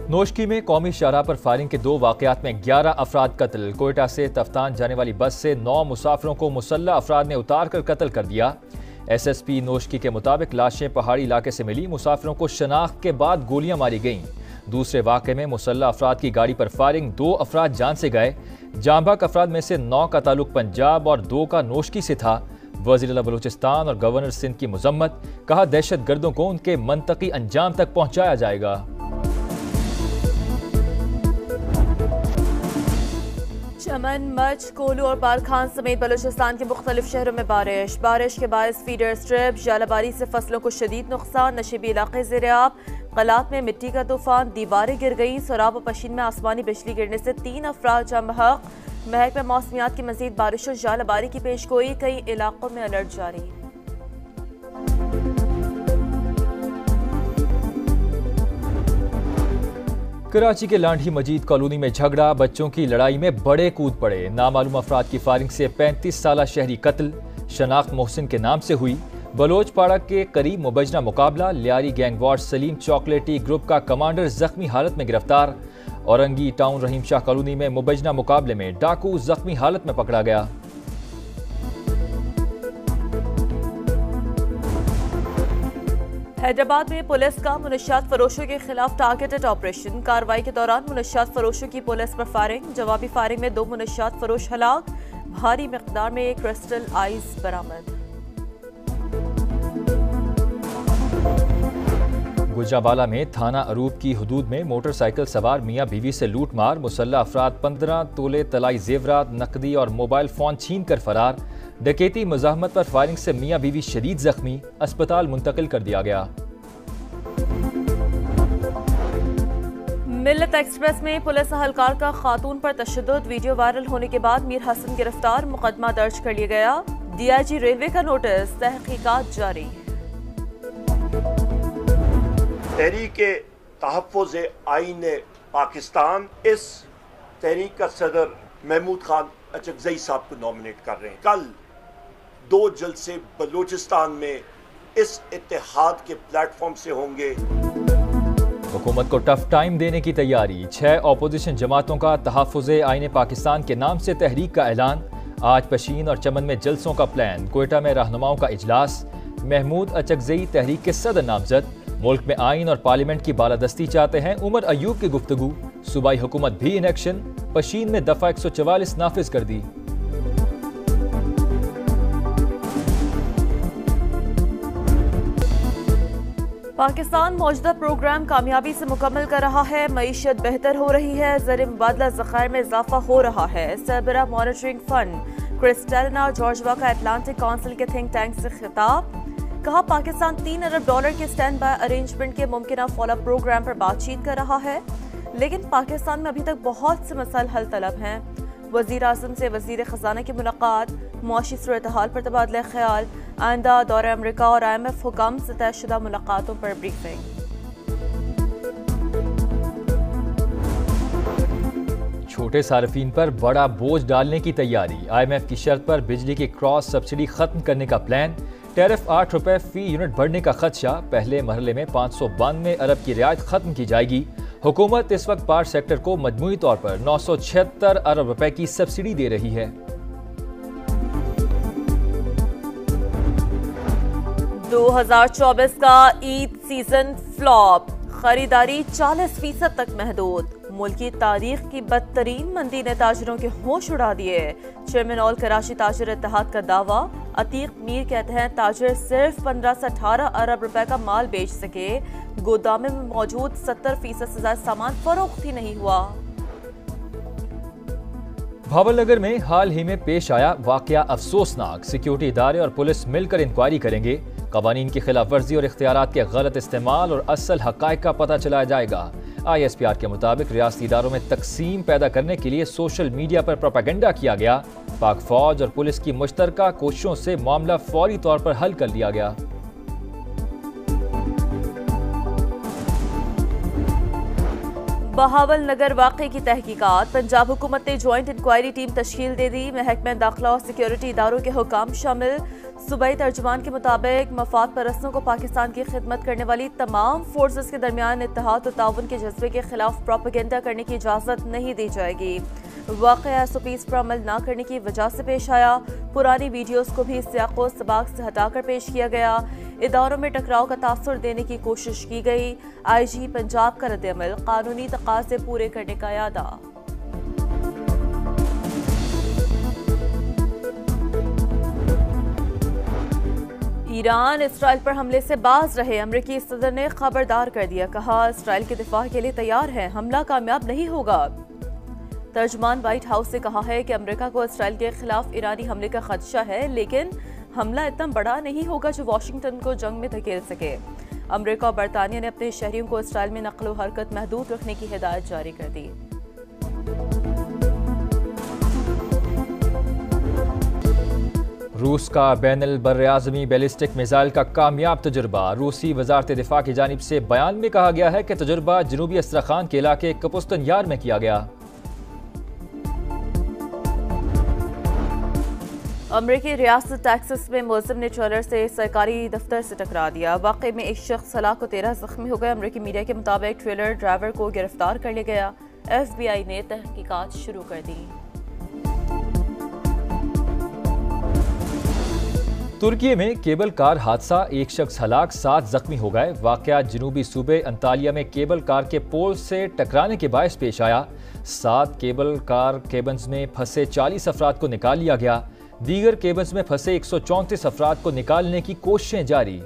नोशकी में कौमी शाहराह पर फायरिंग के 2 वाकयात में 11 अफराद कत्ल। कोयटा से तफ्तान जाने वाली बस से 9 मुसाफिरों को मुसल्लह अफराद ने उतार कर कत्ल कर दिया। SSP नोशकी के मुताबिक लाशें पहाड़ी इलाके से मिली। मुसाफिरों को शनाख्त के बाद गोलियां मारी गईं। दूसरे वाक़े में मुसल्लह अफराद की गाड़ी पर फायरिंग, 2 अफराद जान से गए। जांबाक अफराद में से 9 का ताल्लुक पंजाब और 2 का नोशकी से था। वज़ीर आला बलूचिस्तान और गवर्नर सिंध की मजम्मत, कहा दहशत गर्दों को उनके मंतकी अंजाम तक पहुंचाया जाएगा। चमन, मच, कोलू और बारखान समेत बलूचिस्तान के मुख्तलिफ शहरों में बारिश के बायस फीडर स्ट्रिप, जालाबारी से फसलों को शदीद नुकसान। नशीबी इलाके ज़ेर-ए-आब, कलात में मिट्टी का तूफान, दीवारें गिर गईं। सोराब और पशीन में आसमानी बिजली गिरने से 3 अफराद जाँ बहक। महकमा मौसमियात की मजीद बारिश और जालाबारी की पेशगोई, कई इलाकों में अलर्ट जारी। कराची के लांढी मजीद कॉलोनी में झगड़ा, बच्चों की लड़ाई में बड़े कूद पड़े। नामालूम अफराद की फायरिंग से 35 साला शहरी कत्ल। शनाख्त मोहसिन के नाम से हुई। बलोचपाड़ा के करीब मुबजना मुकाबला, लियारी गैंग वार सलीम चॉकलेटी ग्रुप का कमांडर जख्मी हालत में गिरफ्तार। औरंगी टाउन रहीम शाह कॉलोनी में मुबजना मुकाबले में डाकू जख्मी हालत में पकड़ा गया। हैदराबाद में पुलिस का मुनशियात फरोशों के खिलाफ टारगेटेड ऑपरेशन। कार्रवाई के दौरान मुनशियात फरोशों की पुलिस पर फायरिंग, जवाबी फायरिंग में 2 मुनशियात फरोश हलाक। भारी मिकदार में क्रिस्टल आइस बरामद। गुजरावाला में थाना अरूब की हदूद में मोटरसाइकिल सवार मियाँ बीवी से लूट मार। मुसल्लह अफराद 15 तोले तलाई जेवरात, नकदी और मोबाइल फोन छीन कर फरार। डकैती मुजाहमत पर फायरिंग से मियाँ बीवी शदीद जख्मी, अस्पताल मुंतकिल कर दिया गया। मिल्लत एक्सप्रेस में पुलिस अहलकार का खातून पर तशद्दुद, वीडियो वायरल होने के बाद मीर हसन गिरफ्तार, मुकदमा दर्ज कर लिया गया। DIG रेलवे का नोटिस, तहकीकात जारी। तहरीक तहफ़्फ़ुज़ आईन पाकिस्तान इस तहरीक का सदर महमूद खान अचकज़ई साहब को नॉमिनेट कर रहे हैं। कल 2 जलसे बलूचिस्तान में इस इत्तेहाद के प्लेटफॉर्म से होंगे। हुकूमत को टफ टाइम देने की तैयारी। 6 अपोजिशन जमातों का तहफ़्फ़ुज़ आईन पाकिस्तान के नाम से तहरीक का ऐलान। आज पशीन और चमन में जलसों का प्लान। कोयटा में रहनुमाओं का इजलास। महमूद अचकज़ई तहरीक के सदर नामजद। मुल्क में आइन और पार्लियामेंट की बालादस्ती चाहते हैं उमर अयूब की गुफ्तगू। सूबाई हुकूमत भी इन एक्शन। पशीन में दफा 144 नाफिज कर दी। पाकिस्तान मौजूदा प्रोग्राम कामयाबी से मुकम्मल कर रहा है। मईशत बेहतर हो रही है। ज़र मुबादला ज़खायर में इजाफा हो रहा है। सरबरा मॉनिटरिंग फंड क्रिस्टलिना जॉर्जवा का अटलांटिक काउंसिल के थिंक टैंक से खिताब। कहा पाकिस्तान $3 अरब के स्टैंड बाय अरेंजमेंट के मुमकिन फॉलोअप प्रोग्राम पर बातचीत कर रहा है, लेकिन पाकिस्तान में अभी तक बहुत से मसाइल हल तलब हैं। वज़ीर आज़म से वज़ीर ख़जाना की मुलाकात। मुआशी सूरत हाल पर तबादला ख्याल। आइंदा दौरे अमरीका और IMF हुक्म से तयशुदा मुलाकातों पर ब्रीफिंग। छोटे सार्फिन पर बड़ा बोझ डालने की तैयारी। IMF की शर्त पर बिजली की क्रॉस सब्सिडी खत्म करने का प्लान। टैरिफ 8 रुपए फी यूनिट बढ़ने का खदशा। पहले मरहले में 592 अरब की रियायत खत्म की जाएगी। हुकूमत इस वक्त पावर सेक्टर को मजमूई तौर पर 976 अरब रुपए की सब्सिडी दे रही है। 2024 का ईद सीजन फ्लॉप। खरीदारी 40% तक महदूद। मुल्की तारीख की बदतरीन मंदी ने ताजरों के होश उड़ा दिए। चेयरमैन ऑल कराची ताजर इत्तेहाद का दावा। अतीक मीर कहते हैं ताजर सिर्फ 15 से 18 अरब रुपए का माल बेच सके। गोदामे में मौजूद 70% से ज्यादा सामान फरोख्त ही नहीं हुआ। भावलनगर में हाल ही में पेश आया वाकया अफसोसनाक। सिक्योरिटी इदारे और पुलिस मिलकर इंक्वायरी करेंगे। कवानीन की खिलाफ वर्जी और इख्तियारात के गलत इस्तेमाल और असल हकायक का पता चलाया जाएगा। ISPR के मुताबिक रियासती इदारों में तकसीम पैदा करने के लिए सोशल मीडिया पर प्रोपेगेंडा किया गया। पाक फौज और पुलिस की मुश्तरका कोशिशों से मामला फौरी तौर पर हल कर लिया गया। बहावलनगर वाक़े की तहकीकात। पंजाब हुकूमत ने ज्वाइंट इंक्वायरी टीम तश्कील दे दी। महकमा दाखिला और सिक्योरिटी इदारों के हुकाम शामिल। सूबाई तर्जुमान के मुताबिक मफाद परस्तों को पाकिस्तान की खिदमत करने वाली तमाम फोर्सेस के दरमियान इत्तेहाद और ताउन के जज्बे के खिलाफ प्रोपेगेंडा करने की इजाज़त नहीं दी जाएगी। वाक़या SOPs पर अमल न करने की वजह से पेश आया। पुरानी वीडियोस को भी सियाक़ो सबाक से हटाकर पेश किया गया। इदारों में टकराव का तासुर देने की कोशिश की गई। IG पंजाब का रद्द-ए-अमल, कानूनी तकाज़े पूरे करने का यादा। ईरान इसराइल पर हमले से बाज रहे, अमरीकी सदर ने खबरदार कर दिया। कहा इसराइल के दिफा के लिए तैयार है, हमला कामयाब नहीं होगा। तर्जुमान व्हाइट हाउस से कहा है कि अमेरिका को इसराइल के खिलाफ ईरानी हमले का खदशा है, लेकिन हमला इतना बड़ा नहीं होगा जो वाशिंगटन को जंग में धकेल सके। अमेरिका और बरतानिया ने अपने शहरियों को इसराइल में नकलो हरकत महदूद रखने की हिदायत जारी कर दी। रूस का बैनुल बर्राज़मी बैलिस्टिक मिसाइल का कामयाब तजुर्बा। रूसी वजारत दिफा की जानिब से बयान में कहा गया है कि तजुर्बा जनूबी अस्त्रखान के इलाके कपुस्तन यार में किया गया। अमरीकी रियासत टेक्सास में मुलजिम ने ट्रेलर से सरकारी दफ्तर से टकरा दिया। वाक़े में एक शख्स हलाक और 13 जख्मी हो गए। अमरीकी मीडिया के मुताबिक ट्रेलर ड्राइवर को गिरफ्तार कर लिया गया। FBI ने तहकीकात शुरू कर दी। तुर्की में केबल कार हादसा, एक शख्स हलाक, 7 जख्मी हो गए। वाक़या जनूबी सूबे अंतालिया में केबल कार के पोल से टकराने के बायस पेश आया। 7 केबल कार केबन्स में फंसे 40 अफराद को निकाल लिया गया। दीगर केबन्स में फंसे 134 अफराद को निकालने की कोशिशें जारी।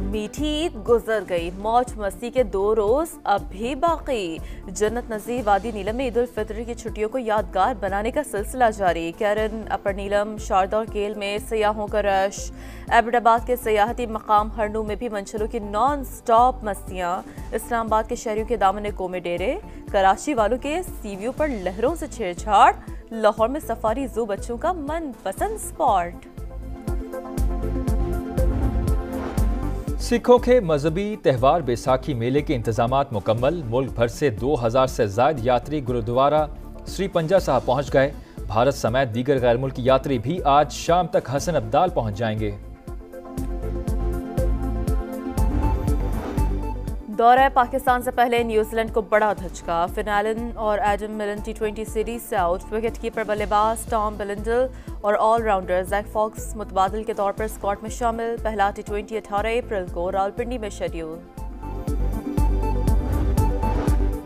मीठी ईद गुजर गई, मौज मस्ती के 2 रोज अब भी बाकी। जन्नत नज़ीर वादी नीलम में ईद उल फितर की छुट्टियों को यादगार बनाने का सिलसिला जारी। कैरन, अपर नीलम, शारदा और केल में सयाहों का रश। एबटाबाद के सयाहती मकाम हरनू में भी मंचलों की नॉन स्टॉप मस्तियाँ। इस्लामाबाद के शहरियों के दामन को में डेरे। कराची वालों के सी व्यू पर लहरों से छेड़छाड़। लाहौर में सफारी जू बच्चों का मनपसंद स्पॉट। सिखों के मजहबी त्यौहार बैसाखी मेले के इंतजामात मुकम्मल। मुल्क भर से 2000 से ज्यादा यात्री गुरुद्वारा श्री पंजा साहब पहुंच गए। भारत समेत दीगर गैर मुल्की यात्री भी आज शाम तक हसन अब्दाल पहुंच जाएंगे। दौरा पाकिस्तान से पहले न्यूजीलैंड को बड़ा धचका। फिनालन और एडम मिलन T20 सीरीज से आउट। विकेट कीपर बल्लेबाज टॉम बिलिंडल और ऑलराउंडर जैक फॉक्स मुतबादिल के तौर पर स्क्वाड में शामिल। पहला T20 18 अप्रैल को रावलपिंडी में शेड्यूल।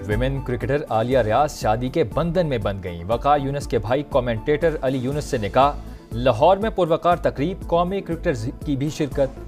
विमेन क्रिकेटर आलिया रियाज शादी के बंधन में बंध गईं। वक़ार यूनुस के भाई कमेंटेटर अली यूनुस से निकाह। लाहौर में पुरवकार तकरीब, कौमी क्रिकेटर्स की भी शिरकत।